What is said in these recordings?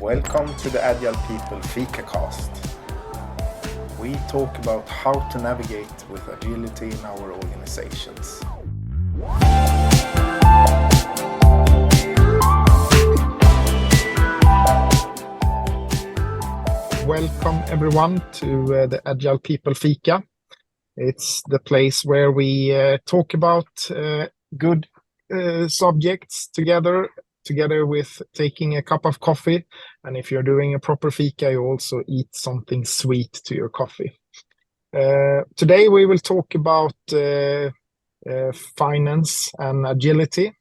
Welcome to the Agile People Fika cast. We talk about how to navigate with agility in our organizations. Welcome everyone to the Agile People Fika. It's the place where we talk about good subjects together with taking a cup of coffee. And if you're doing a proper fika, you also eat something sweet to your coffee. Today we will talk about finance and agility.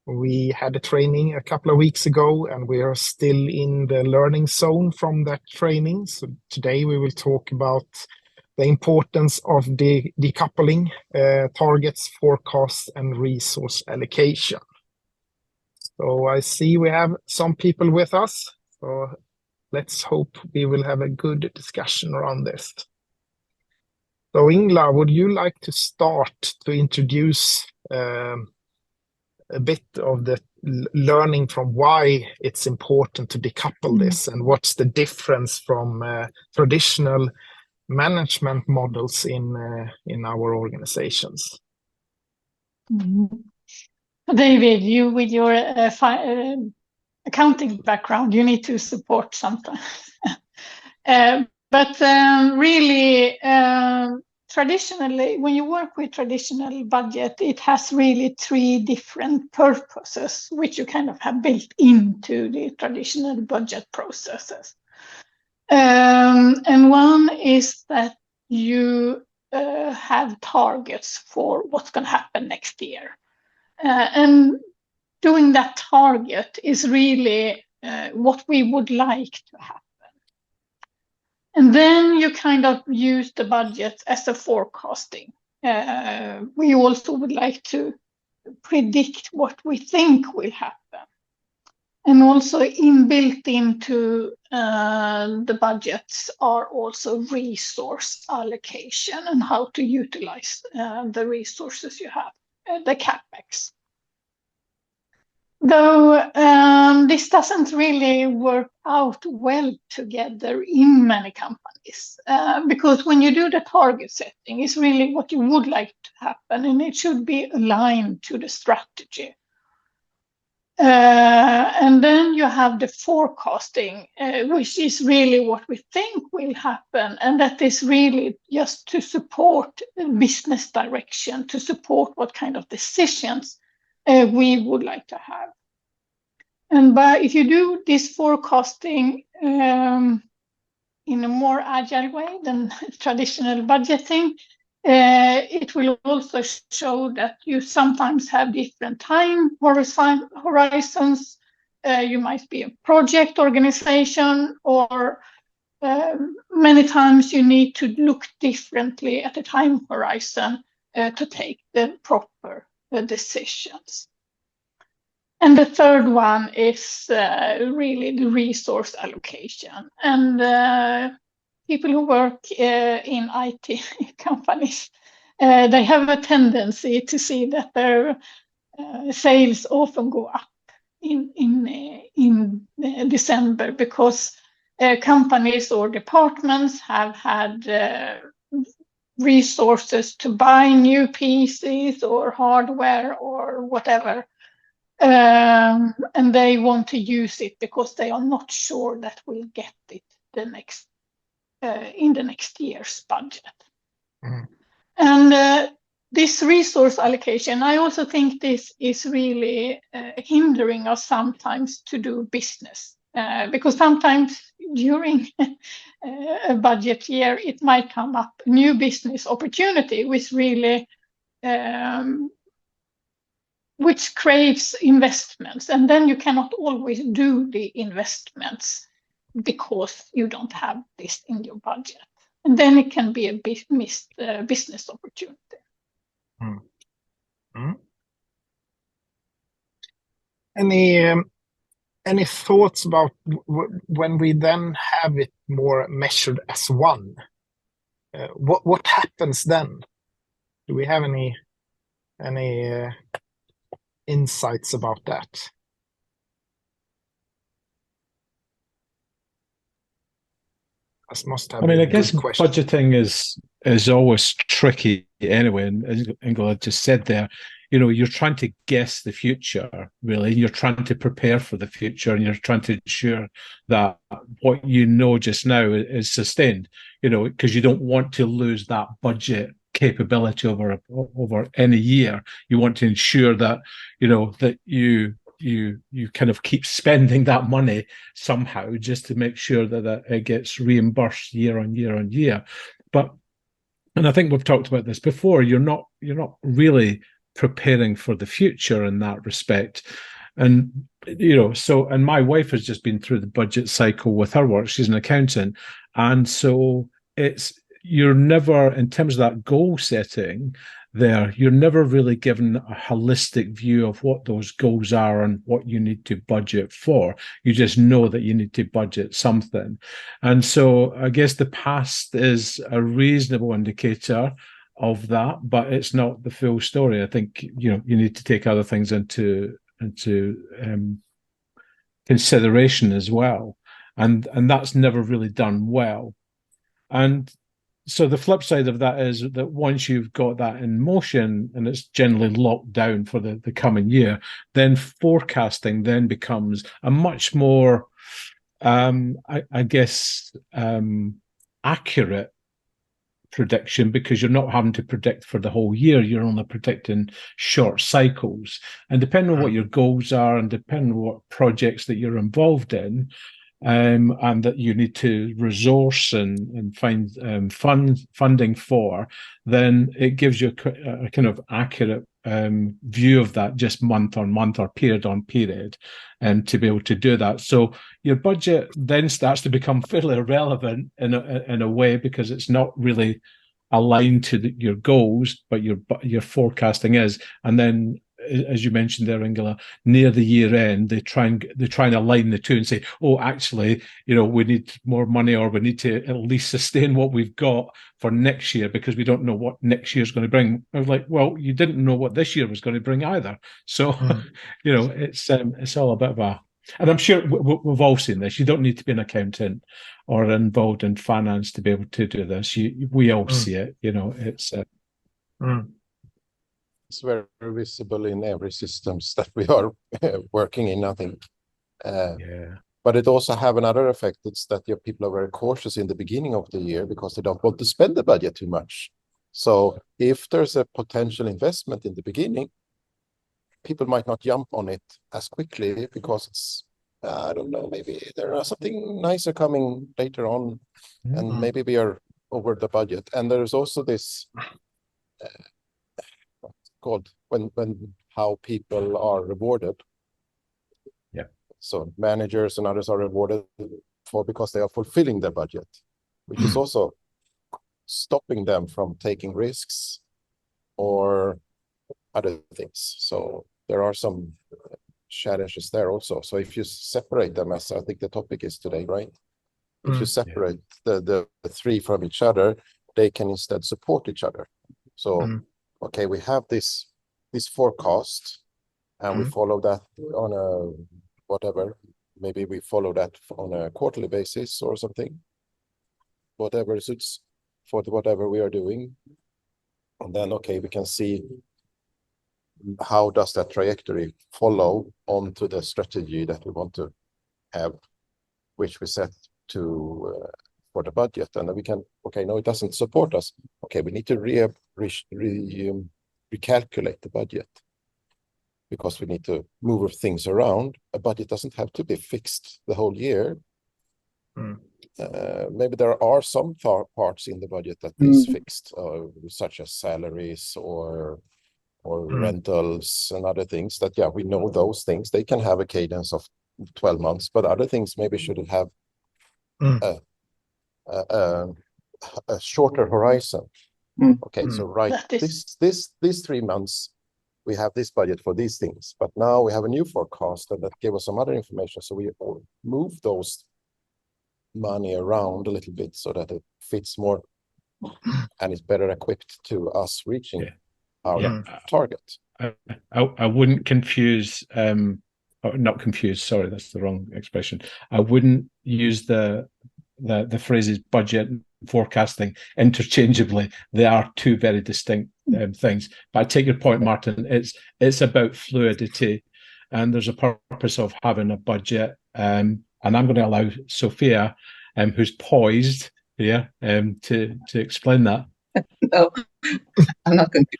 We had a training a couple of weeks ago, and we are still in the learning zone from that training. So today we will talk about the importance of decoupling, targets, forecasts, and resource allocation. So I see we have some people with us, so let's hope we will have a good discussion around this. So Ingela, would you like to start to introduce a bit of the learning from why it's important to decouple this, and what's the difference from traditional management models in our organizations? David, you with your accounting background, you need to support sometimes. But really, traditionally, when you work with traditional budget, it has really three different purposes, which you kind of have built into the traditional budget processes. And one is that you have targets for what's going to happen next year. And doing that target is really what we would like to happen. And then you kind of use the budget as a forecasting. We also would like to predict what we think will happen. And also inbuilt into the budgets are also resource allocation and how to utilize the resources you have, the CapEx. Though this doesn't really work out well together in many companies, because when you do the target setting, it's really what you would like to happen, and it should be aligned to the strategy. And then you have the forecasting, which is really what we think will happen, and that is really just to support business direction, to support what kind of decisions we would like to have. And if you do this forecasting in a more agile way than traditional budgeting, it will also show that you sometimes have different time horizons. You might be a project organization, or many times you need to look differently at the time horizon to take the proper decisions. And the third one is really the resource allocation. And people who work in IT companies, they have a tendency to see that their sales often go up in December, because companies or departments have had resources to buy new PCs or hardware or whatever. And they want to use it because they are not sure that we'll get it in the next year's budget. Mm-hmm. And this resource allocation, I also think this is really hindering us sometimes to do business, because sometimes during a budget year it might come up a new business opportunity which craves investments, and then you cannot always do the investments because you don't have this in your budget, and then it can be a missed business opportunity. Any thoughts about when we then have it more measured as one? What happens then? Do we have any insights about that? That must have I mean, I been a guess good question. budgeting is always tricky anyway. And as Ingela just said there, you're trying to guess the future, really. You're trying to prepare for the future, and you're trying to ensure that what you know just now is sustained, because you don't want to lose that budget capability over any year. You want to ensure that, that you kind of keep spending that money somehow, just to make sure that it gets reimbursed year on year on year. And I think we've talked about this before. You're not really preparing for the future in that respect. And and my wife has just been through the budget cycle with her work. She's an accountant, and so you're never, in terms of that goal setting there, you're never really given a holistic view of what those goals are and what you need to budget for. You just know that you need to budget something. And so I guess the past is a reasonable indicator of that, but it's not the full story. I think, you need to take other things into consideration as well. And that's never really done well. And so the flip side of that is that once you've got that in motion and it's generally locked down for the coming year, then forecasting then becomes a much more, I guess, accurate prediction, because you're not having to predict for the whole year. You're only predicting short cycles. And depending on what your goals are and depending on what projects that you're involved in, and that you need to resource and find funding for, then it gives you a kind of accurate view of that, just month on month or period on period, and to be able to do that. So your budget then starts to become fairly irrelevant in a way, because it's not really aligned to your goals, but your forecasting is. And then, as you mentioned there, Ingela, near the year end, they try and align the two and say, oh, actually, we need more money, or we need to at least sustain what we've got for next year, because we don't know what next year's going to bring. I was like, well, you didn't know what this year was going to bring either. So, it's all a bit of a, and I'm sure we've all seen this. You don't need to be an accountant or involved in finance to be able to do this. We all see it. It's. It's very visible in every systems that we are working in, I think. But it also have another effect. It's that your people are very cautious in the beginning of the year because they don't want to spend the budget too much. So if there's a potential investment in the beginning, people might not jump on it as quickly because it's, I don't know, maybe there are something nicer coming later on, and maybe we are over the budget. And there's also this called when how people are rewarded. So managers and others are rewarded for because they are fulfilling their budget, which is also stopping them from taking risks or other things. So there are some challenges there also. So if you separate them, as I think the topic is today, right? If you separate the three from each other, they can instead support each other. So okay, we have this forecast, and we follow that on a whatever. Maybe we follow that on a quarterly basis or something. Whatever suits for whatever we are doing, and then okay, we can see how does that trajectory follow onto the strategy that we want to have, which we set to for the budget, and then we can no, it doesn't support us. Okay, we need to recalculate the budget because we need to move things around. A budget doesn't have to be fixed the whole year. Maybe there are some parts in the budget that is fixed, such as salaries or rentals and other things that, we know those things. They can have a cadence of 12 months, but other things maybe should have a shorter horizon. Okay, so these 3 months, we have this budget for these things, but now we have a new forecast and that gave us some other information. So we move those money around a little bit so that it fits more and is better equipped to us reaching our target. I wouldn't confuse, not confuse, sorry, that's the wrong expression. I wouldn't use the the phrases budget and forecasting interchangeably. They are two very distinct things. But I take your point, Martin. It's about fluidity, and there's a purpose of having a budget. And I'm going to allow Sophia, who's poised here, to explain that. No, I'm not going to.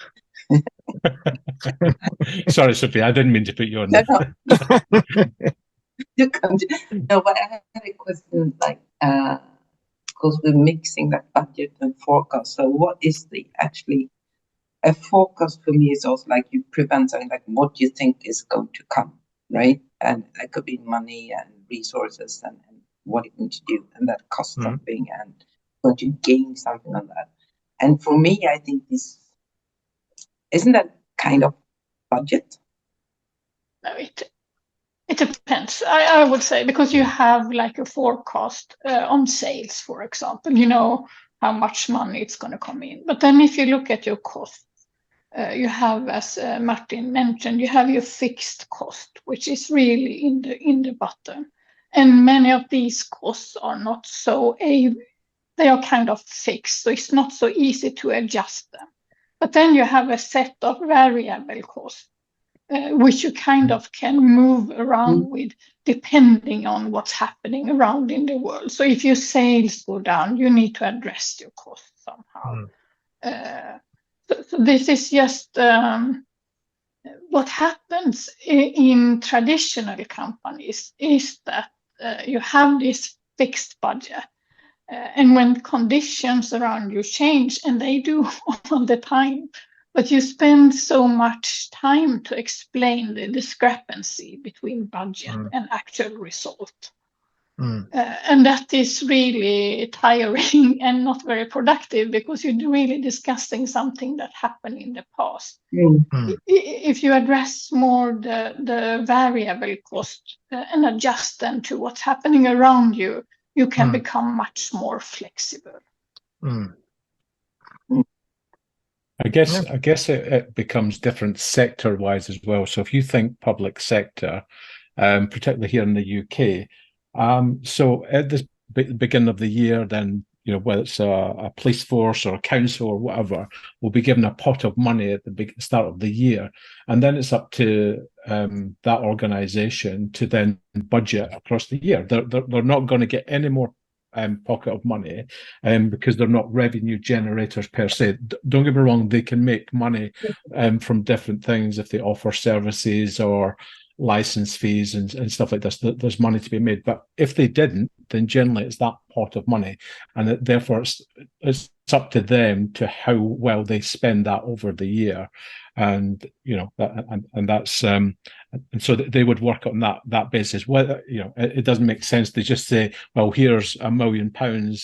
Sorry, Sophia, I didn't mean to put you on No, there. You can. No, but I had a question, like, because we're mixing that budget and forecast. So what is actually a forecast for me is also like you prevent something like what you think is going to come, right? And that could be money and resources and what you're going to do, and that costs something and going to gain something on that. And for me, I think this isn't that kind of budget. No, it depends. I would say, because you have like a forecast on sales, for example, you know how much money it's going to come in. But then if you look at your costs, you have, as Martin mentioned, you have your fixed cost, which is really in the bottom. And many of these costs are not so, they are kind of fixed, so it's not so easy to adjust them. But then you have a set of variable costs, which you kind of can move around with depending on what's happening around in the world. So if your sales go down, you need to address your costs somehow. So this is just what happens in traditional companies is that you have this fixed budget. And when conditions around you change, and they do all the time, but you spend so much time to explain the discrepancy between budget and actual result. And that is really tiring and not very productive, because you're really discussing something that happened in the past. If you address more the variable cost and adjust them to what's happening around you, you can become much more flexible. I guess it becomes different sector-wise as well. So if you think public sector, particularly here in the UK, so at the beginning of the year, then, you know, whether it's a police force or a council or whatever, will be given a pot of money at the start of the year, and then it's up to that organisation to then budget across the year. They're not going to get any more pocket of money, because they're not revenue generators per se. Don't get me wrong; they can make money from different things if they offer services or license fees and stuff like this. There's money to be made, but if they didn't, then generally it's that pot of money, and therefore it's up to them to how well they spend that over the year, and you know and that's and so they would work on that basis. Whether, you know, it doesn't make sense to just say, well, here's £1 million,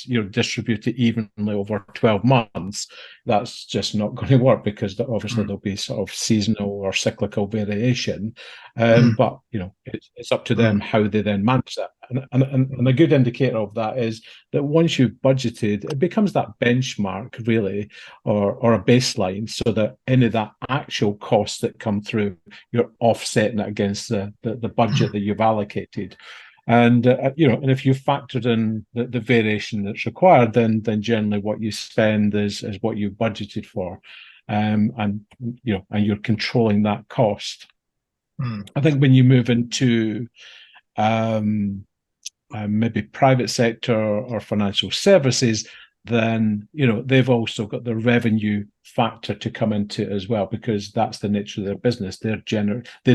you know, distributed evenly over 12 months. That's just not going to work, because obviously there'll be sort of seasonal or cyclical variation. But you know, it's up to them how they then manage that. And a good indicator of that is that once you've budgeted, it becomes that benchmark really, or a baseline, so that any of that actual costs that come through, you're offsetting it against the budget that you've allocated. And you know, and if you factored in the variation that's required, then generally what you spend is what you budgeted for, and you know, and you're controlling that cost. I think when you move into maybe private sector or financial services, then you know, they've also got the revenue factor to come into it as well, because that's the nature of their business. They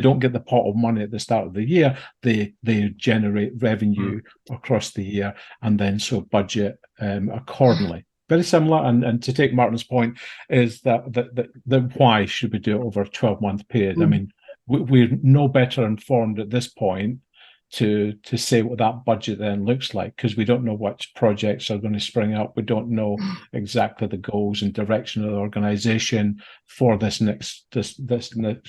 don't get the pot of money at the start of the year. They generate revenue across the year, and then so budget accordingly. Very similar, and to take Martin's point, is that why should we do it over a 12-month period? I mean, we're no better informed at this point to say what that budget then looks like, because we don't know which projects are going to spring up. We don't know exactly the goals and direction of the organisation for this next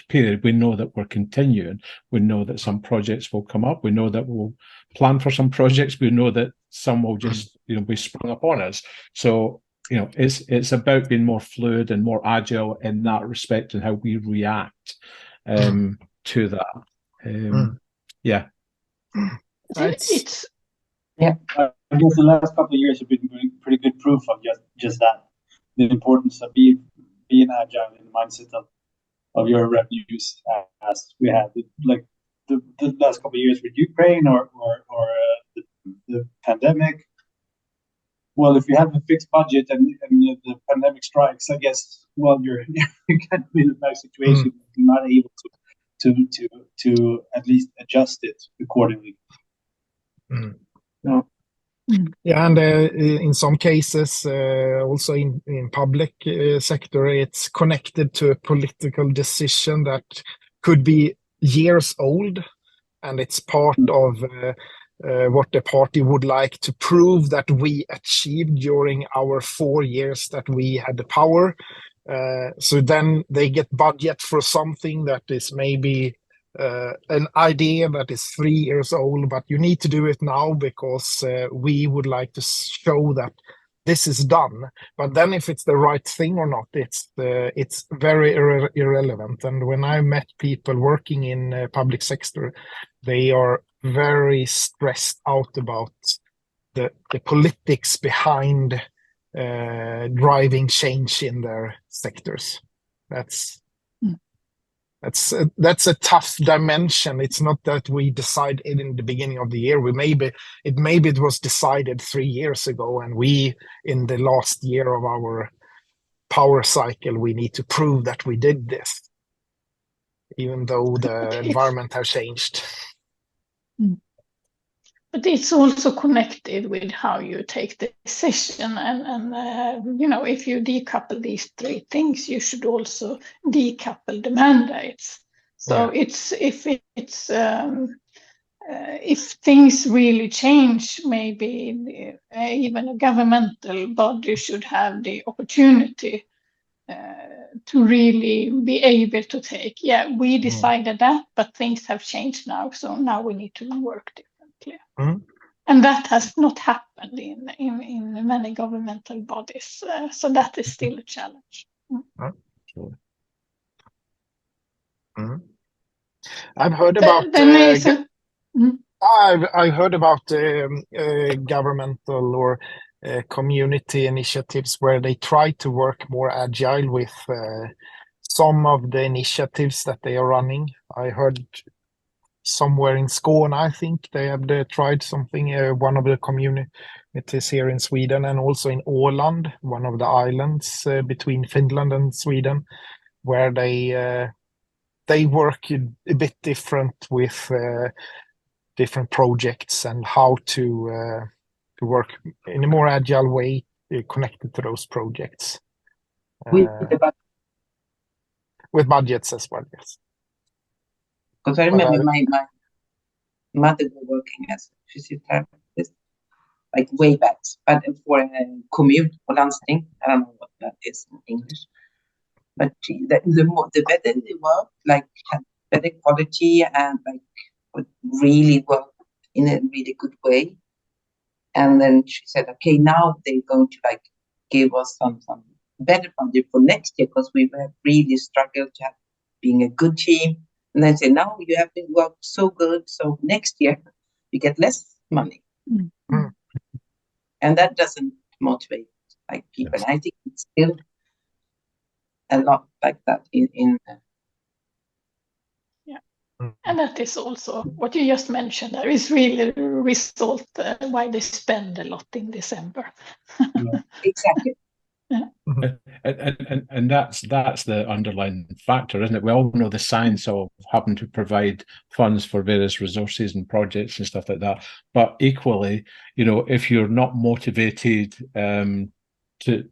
period. We know that we're continuing. We know that some projects will come up. We know that we'll plan for some projects. We know that some will just, you know, be sprung up on us. So, you know, it's about being more fluid and more agile in that respect, and how we react to that. Yeah. It's Yeah. I guess the last couple of years have been pretty good proof of just that, the importance of being agile in the mindset of your revenues, as we had like the last couple of years with Ukraine or the pandemic. Well, if you have a fixed budget and the pandemic strikes, I guess, well, you're kind of in a bad situation. You're not able to at least adjust it accordingly. No. Yeah, and in some cases, also in public sector, it's connected to a political decision that could be years old, and it's part of what the party would like to prove that we achieved during our 4 years that we had the power. So then they get budget for something that is maybe an idea that is 3 years old, but you need to do it now because we would like to show that this is done. But then if it's the right thing or not, it's very irrelevant. And when I met people working in public sector, they are very stressed out about the politics behind driving change in their sectors. That's a tough dimension. It's not that we decide it in the beginning of the year. Maybe it was decided 3 years ago, and we, in the last year of our power cycle, we need to prove that we did this, even though the environment has changed. But it's also connected with how you take the decision, and you know, if you decouple these 3 things, you should also decouple the mandates. So if things really change, maybe even a governmental body should have the opportunity to really be able to take, we decided that, but things have changed now, so now we need to work differently. And that has not happened in many governmental bodies, so that is still a challenge. I've heard about I've heard about governmental or community initiatives where they try to work more agile with some of the initiatives that they are running. I heard somewhere in Skåne, I think they have tried something, one of the communities here in Sweden, and also in Åland, one of the islands between Finland and Sweden, where they work a bit different with different projects and how to work in a more agile way connected to those projects. With budgets as well, yes. Because I remember my mother was working as a physiotherapist, like way back, but for a commune or landsting. I don't know what that is in English. But the better they work, like had better quality and like would really work in a really good way. And then she said, okay, now they're going to like give us some better budget for next year because we have really struggled to have being a good team. And then say, now you have been worked so good, so next year you get less money. And that doesn't motivate like people. Yes. I think it's still a lot like that in and that is also what you just mentioned. There is really a result why they spend a lot in December. Exactly. And that's the underlying factor, isn't it? We all know the science of having to provide funds for various resources and projects and stuff like that. But equally, you know, if you're not motivated to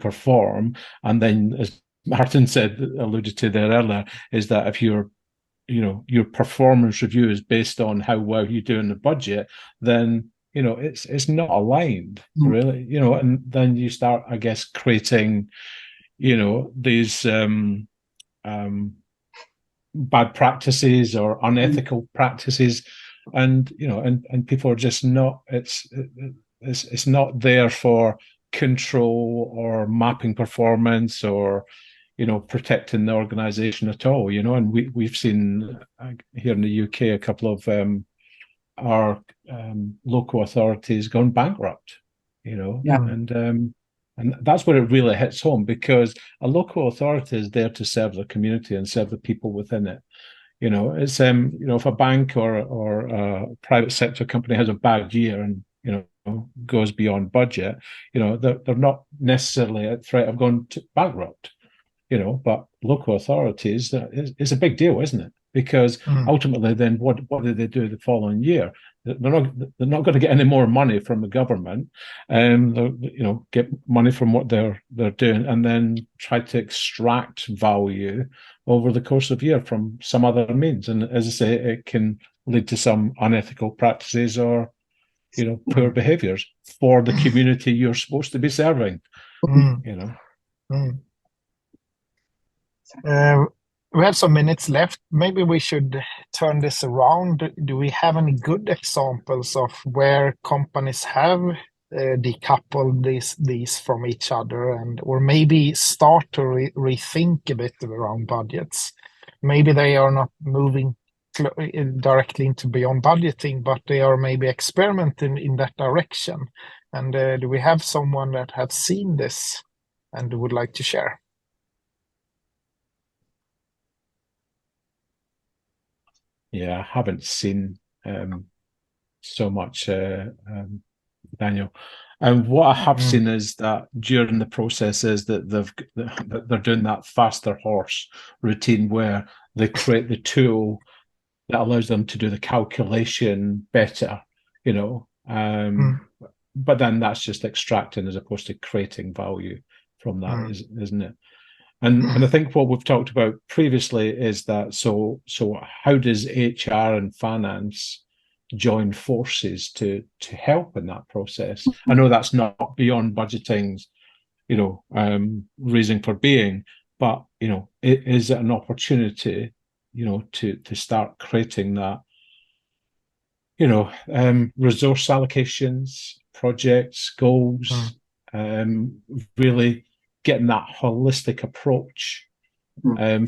perform, and then as Martin alluded to there earlier, is that if your performance review is based on how well you do in the budget, then it's not aligned, really, and then you start, I guess, creating, these bad practices or unethical practices, and people are just not. It's not there for control or mapping performance or protecting the organization at all. And we've seen here in the UK a couple of our local authorities gone bankrupt, Yeah. and that's where it really hits home, because a local authority is there to serve the community and serve the people within it. It's if a bank or a private sector company has a bad year and goes beyond budget, they're not necessarily at threat of going bankrupt. But local authorities is a big deal, isn't it? Because ultimately, then what do they do the following year? They're not going to get any more money from the government, and get money from what they're doing, and then try to extract value over the course of a year from some other means. And as I say, it can lead to some unethical practices or poor behaviors for the community you're supposed to be serving. We have some minutes left. Maybe we should turn this around. Do we have any good examples of where companies have decoupled these from each other, or maybe start to rethink a bit around budgets? Maybe they are not moving directly into beyond budgeting, but they are maybe experimenting in that direction. And do we have someone that have seen this and would like to share? Yeah, I haven't seen so much, Daniel. And what I have seen is that during the process is that they're doing that faster horse routine where they create the tool that allows them to do the calculation better, but then that's just extracting as opposed to creating value from that, isn't it? And I think what we've talked about previously is that so how does HR and finance join forces to help in that process? I know that's not beyond budgeting's reason for being, but is it an opportunity to start creating that resource allocations, projects, goals, really getting that holistic approach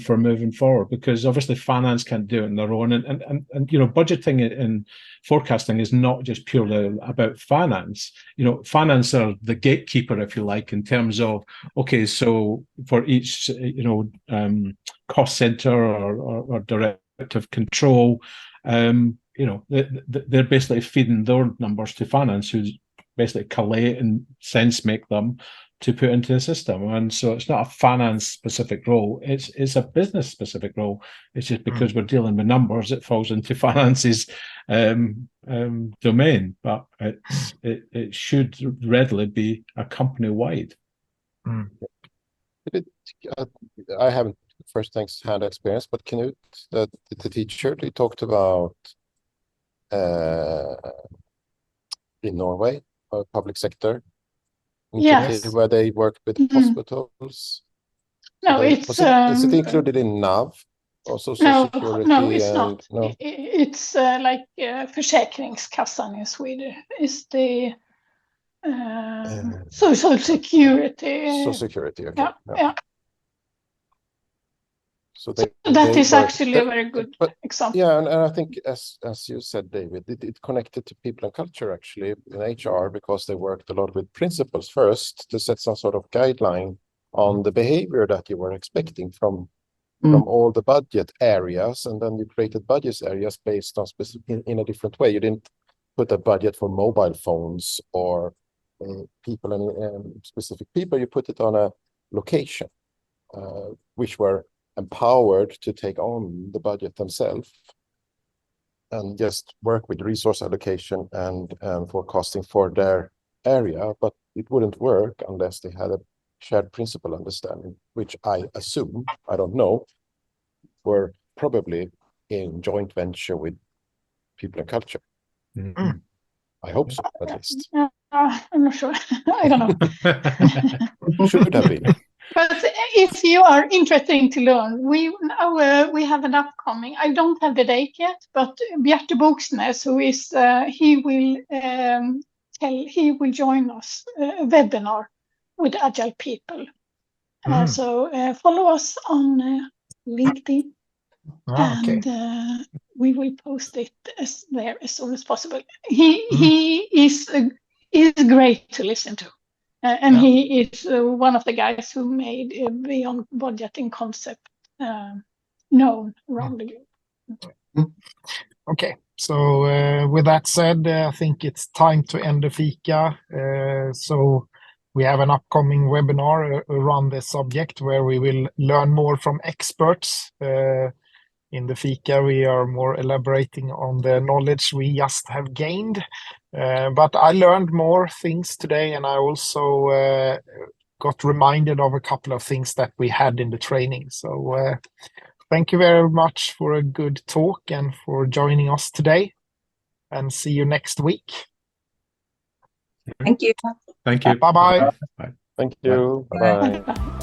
for moving forward, because obviously finance can't do it on their own, and budgeting and forecasting is not just purely about finance. Finance are the gatekeeper, if you like, in terms of, okay, so for each cost center or directive control, they're basically feeding their numbers to finance, who's basically collate and sense make them to put into the system. And so it's not a finance specific role, it's a business specific role. It's just because we're dealing with numbers, it falls into finance's domain, but it should readily be a company wide. I haven't first-hand experience, but Knut, the teacher, he talked about in Norway, public sector initiative where they work with hospitals. No, is it included in NAV? Also security? No, it's not. No. It's like Försäkringskassan in Sweden. It's the social security. Social security, okay. Yeah. So that is actually a very good example. Yeah, and I think as you said, David, it connected to people and culture actually in HR, because they worked a lot with principles first to set some sort of guideline on the behavior that you were expecting from all the budget areas, and then you created budget areas based on specific in a different way. You didn't put a budget for mobile phones or people and specific people. You put it on a location, which were empowered to take on the budget themselves and just work with resource allocation and forecasting for their area. But it wouldn't work unless they had a shared principle understanding, which I assume, I don't know, were probably in joint venture with people and culture. I hope so, at least. I'm not sure. I don't know. Should have been. But if you are interested to learn, we have an upcoming. I don't have the date yet, but Bjarte Boksnes, who is he will join us a webinar with Agile People. So follow us on LinkedIn, and we will post it there as soon as possible. He is great to listen to, and he is one of the guys who made beyond budgeting concept known around the globe. Okay, so with that said, I think it's time to end the Fika. So we have an upcoming webinar around this subject where we will learn more from experts. In the Fika, we are more elaborating on the knowledge we just have gained. But I learned more things today, and I also got reminded of a couple of things that we had in the training. So thank you very much for a good talk and for joining us today. And see you next week. Thank you. Thank you. Bye-bye. Bye. Thank you. Bye-bye. Bye.